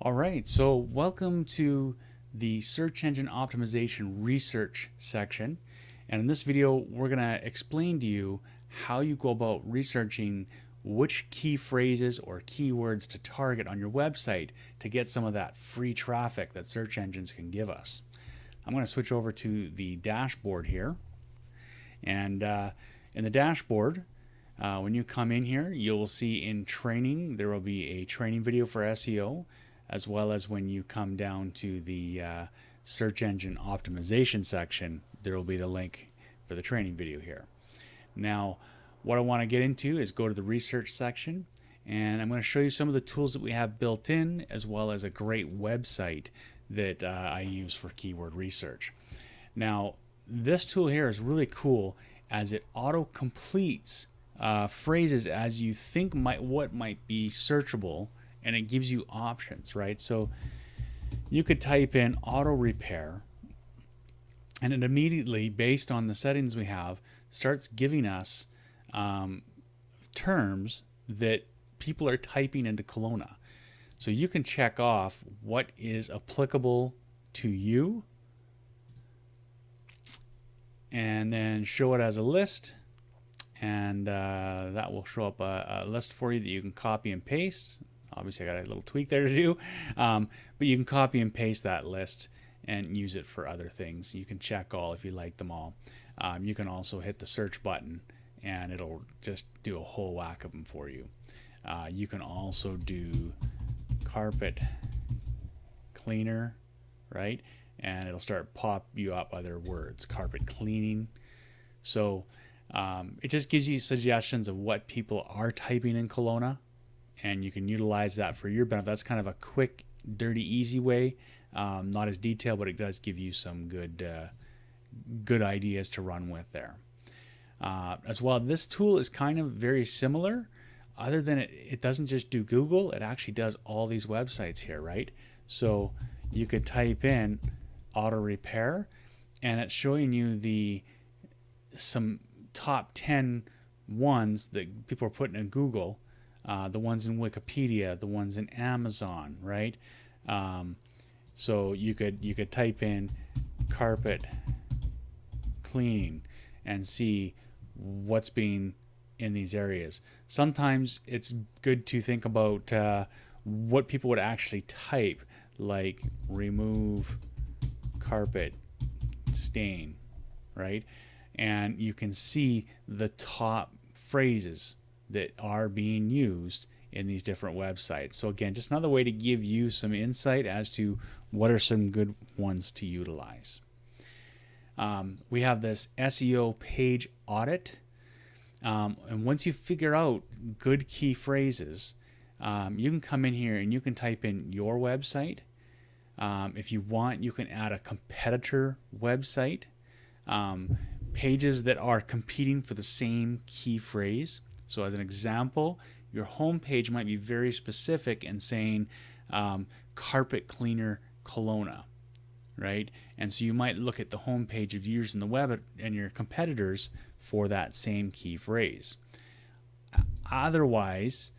All right, so welcome to the search engine optimization research section. And in this video, we're going to explain to you how you go about researching which key phrases or keywords to target on your website to get some of that free traffic that search engines can give us. I'm going to switch over to the dashboard here. And in the dashboard, when you come in here, you'll see in training, there will be a training video for SEO, as well as when you come down to the search engine optimization section, there will be the link for the training video here. Now, what I want to get into is go to the research section, and I'm going to show you some of the tools that we have built in, as well as a great website that I use for keyword research. Now, this tool here is really cool as it auto completes phrases as you think what might be searchable, and it gives you options, right? So you could type in auto repair, and it immediately, based on the settings we have, starts giving us terms that people are typing into Kelowna. So you can check off what is applicable to you and then show it as a list, and that will show up a list for you that you can copy and paste. Obviously I got a little tweak there to do, but you can copy and paste that list and use it for other things. You can check all if you like them all. You can also hit the search button and it'll just do a whole whack of them for you. You can also do carpet cleaner, right? And it'll start pop you up other words, carpet cleaning. So it just gives you suggestions of what people are typing in Kelowna, and you can utilize that for your benefit. That's kind of a quick, dirty, easy way. Not as detailed, but it does give you some good ideas to run with there. As well, this tool is kind of very similar, other than it doesn't just do Google, it actually does all these websites here, right? So you could type in auto repair, and it's showing you some top 10 ones that people are putting in Google. The ones in Wikipedia, the ones in Amazon, right? So you could type in carpet cleaning and see what's being in these areas. Sometimes it's good to think about what people would actually type, like remove carpet stain, right? And you can see the top phrases that are being used in these different websites. So again, just another way to give you some insight as to what are some good ones to utilize. We have this SEO page audit. And once you figure out good key phrases, you can come in here and you can type in your website. If you want, you can add a competitor website, pages that are competing for the same key phrase. So as an example, your home page might be very specific and saying carpet cleaner Kelowna, right? And so you might look at the home page of yours in the web and your competitors for that same key phrase. Otherwise,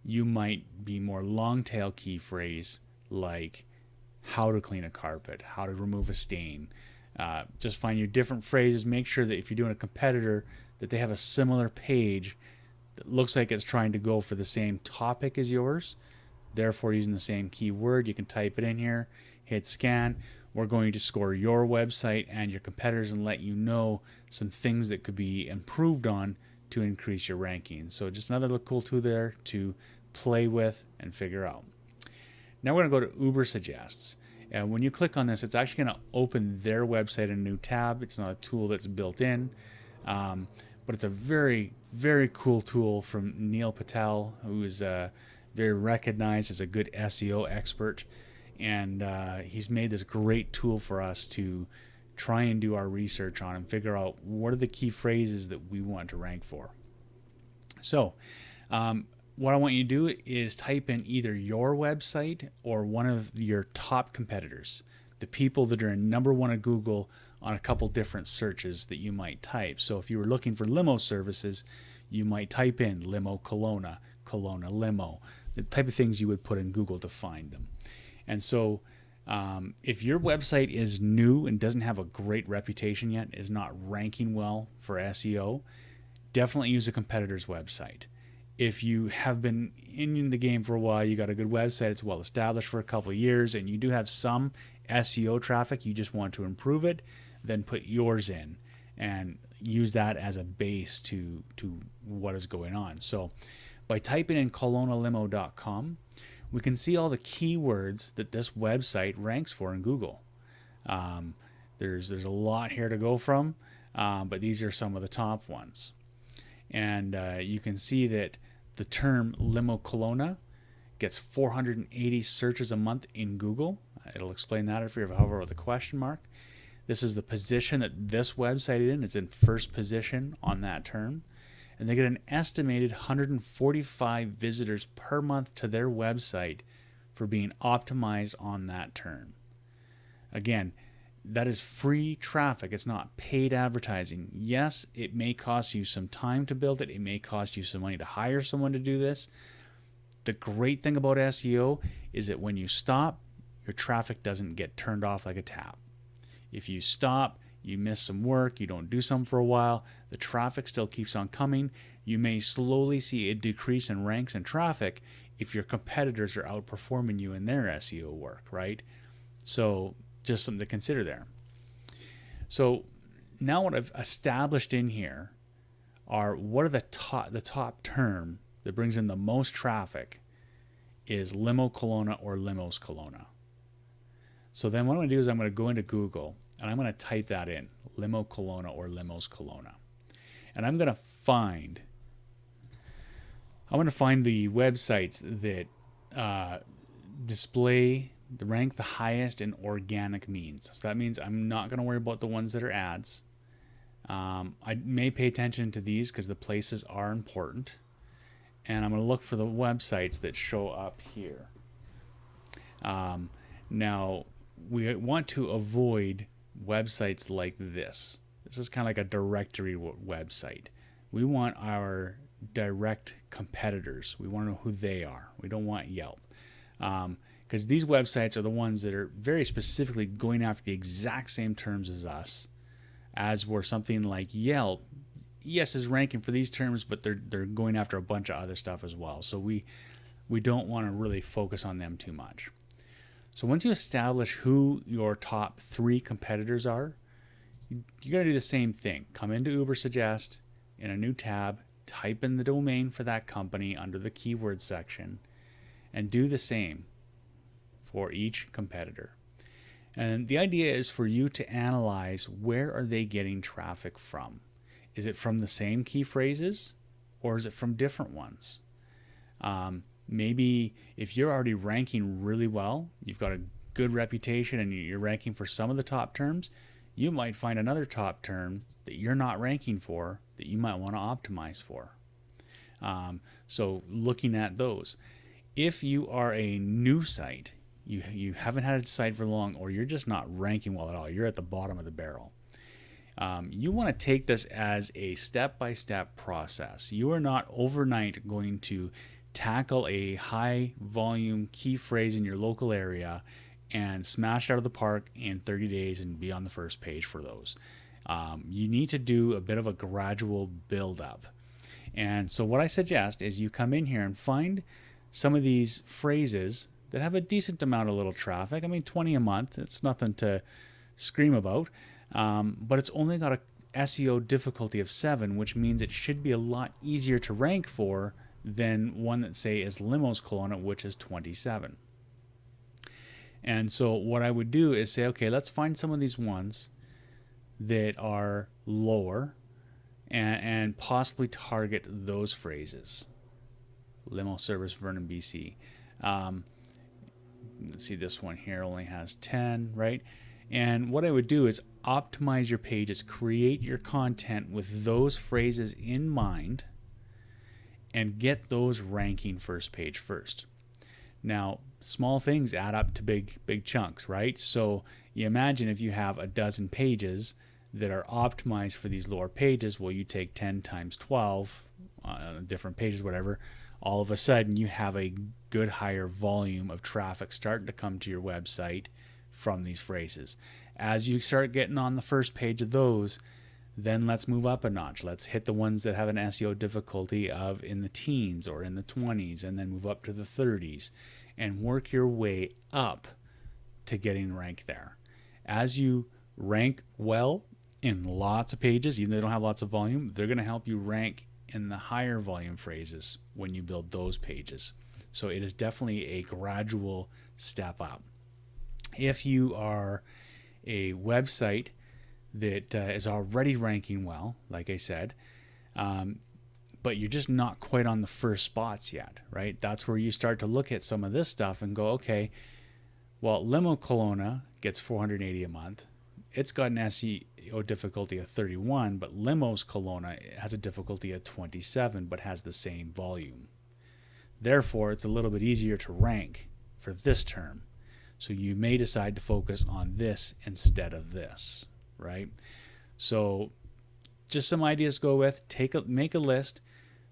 you might be more long tail key phrase like how to clean a carpet, how to remove a stain. Just find your different phrases. Make sure that if you're doing a competitor, that they have a similar page that looks like it's trying to go for the same topic as yours, therefore using the same keyword. You can type it in here, hit scan. We're going to score your website and your competitors and let you know some things that could be improved on to increase your ranking. So just another cool tool there to play with and figure out. Now we're going to go to Uber Suggests. And when you click on this, it's actually going to open their website in a new tab. It's not a tool that's built in. But it's a very, very cool tool from Neil Patel, who is very recognized as a good SEO expert. And he's made this great tool for us to try and do our research on and figure out what are the key phrases that we want to rank for. So what I want you to do is type in either your website or one of your top competitors, the people that are in number one at Google on a couple different searches that you might type. So if you were looking for limo services, you might type in limo Kelowna, Kelowna, limo, the type of things you would put in Google to find them. And so if your website is new and doesn't have a great reputation yet, is not ranking well for SEO, definitely use a competitor's website. If you have been in the game for a while, you got a good website, it's well established for a couple of years, and you do have some SEO traffic, you just want to improve it, then put yours in and use that as a base to what is going on. So by typing in KelownaLimo.com, we can see all the keywords that this website ranks for in Google. There's a lot here to go from, but these are some of the top ones. And you can see that the term Limo Kelowna gets 480 searches a month in Google. It'll explain that if you hover with a question mark. This is the position that this website is in. It's in first position on that term. And they get an estimated 145 visitors per month to their website for being optimized on that term. Again, that is free traffic. It's not paid advertising. Yes, it may cost you some time to build it. It may cost you some money to hire someone to do this. The great thing about SEO is that when you stop, your traffic doesn't get turned off like a tap. If you stop, you miss some work, you don't do something for a while, the traffic still keeps on coming. You may slowly see a decrease in ranks and traffic if your competitors are outperforming you in their SEO work, right? So just something to consider there. So now what I've established in here are what are the top term that brings in the most traffic is Limo Kelowna or Limos Kelowna. So then what I'm going to do is I'm going to go into Google and I'm going to type that in, Limo Kelowna or Limos Kelowna. And I'm going to find the websites that display the rank the highest in organic means. So that means I'm not going to worry about the ones that are ads. I may pay attention to these because the places are important. And I'm going to look for the websites that show up here. Now, we want to avoid websites like this. This is kind of like a directory website. We want our direct competitors. We want to know who they are. We don't want Yelp. Because these websites are the ones that are very specifically going after the exact same terms as us, as where something like Yelp, yes, is ranking for these terms, but they're going after a bunch of other stuff as well. So we don't want to really focus on them too much. So once you establish who your top 3 competitors are, you're going to do the same thing. Come into Ubersuggest in a new tab, type in the domain for that company under the keyword section, and do the same for each competitor. And the idea is for you to analyze where are they getting traffic from. Is it from the same key phrases or is it from different ones? Maybe if you're already ranking really well, you've got a good reputation and you're ranking for some of the top terms, you might find another top term that you're not ranking for that you might want to optimize for. So looking at those. If you are a new site, you haven't had a site for long, or you're just not ranking well at all, you're at the bottom of the barrel. You want to take this as a step-by-step process. You are not overnight going to tackle a high volume key phrase in your local area and smash it out of the park in 30 days and be on the first page for those. You need to do a bit of a gradual build up. And so what I suggest is you come in here and find some of these phrases that have a decent amount of little traffic. I mean, 20 a month, it's nothing to scream about, but it's only got a SEO difficulty of 7, which means it should be a lot easier to rank for than one that, say, is Limos Kelowna, which is 27. And so what I would do is say, okay, let's find some of these ones that are lower and possibly target those phrases. Limo service, Vernon, BC. Let's see, this one here only has 10, right? And what I would do is optimize your pages, create your content with those phrases in mind, and get those ranking first page first. Now, small things add up to big chunks, right? So you imagine if you have a dozen pages that are optimized for these lower pages, well, you take 10 times 12, different pages, whatever, all of a sudden you have a good higher volume of traffic starting to come to your website from these phrases. As you start getting on the first page of those, then let's move up a notch. Let's hit the ones that have an SEO difficulty of in the teens or in the 20s, and then move up to the 30s and work your way up to getting ranked there. As you rank well in lots of pages, even though they don't have lots of volume, they're going to help you rank in the higher volume phrases when you build those pages. So it is definitely a gradual step up. If you are a website that is already ranking well, like I said, but you're just not quite on the first spots yet, right? That's where you start to look at some of this stuff and go, okay, well, Limo Kelowna gets 480 a month. It's got an SEO difficulty of 31, but Limos Kelowna has a difficulty of 27, but has the same volume. Therefore, it's a little bit easier to rank for this term. So you may decide to focus on this instead of this, right? So just some ideas to go with. Make a list.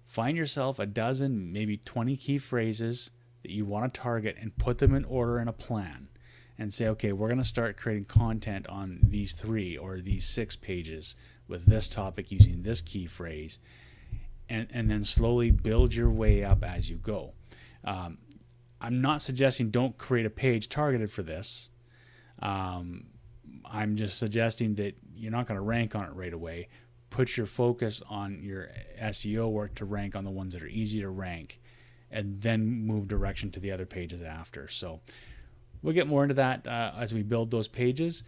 Find yourself a dozen, maybe 20 key phrases that you want to target and put them in order in a plan. And say, okay, we're going to start creating content on these 3 or these 6 pages with this topic using this key phrase, and then slowly build your way up as you go. I'm not suggesting don't create a page targeted for this. I'm just suggesting that you're not going to rank on it right away. Put your focus on your SEO work to rank on the ones that are easy to rank, and then move direction to the other pages after. So we'll get more into that as we build those pages.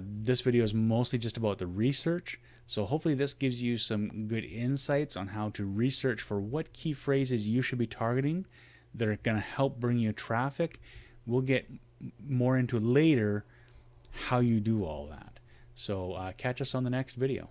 This video is mostly just about the research. So hopefully this gives you some good insights on how to research for what key phrases you should be targeting that are going to help bring you traffic. We'll get more into later how you do all that. So catch us on the next video.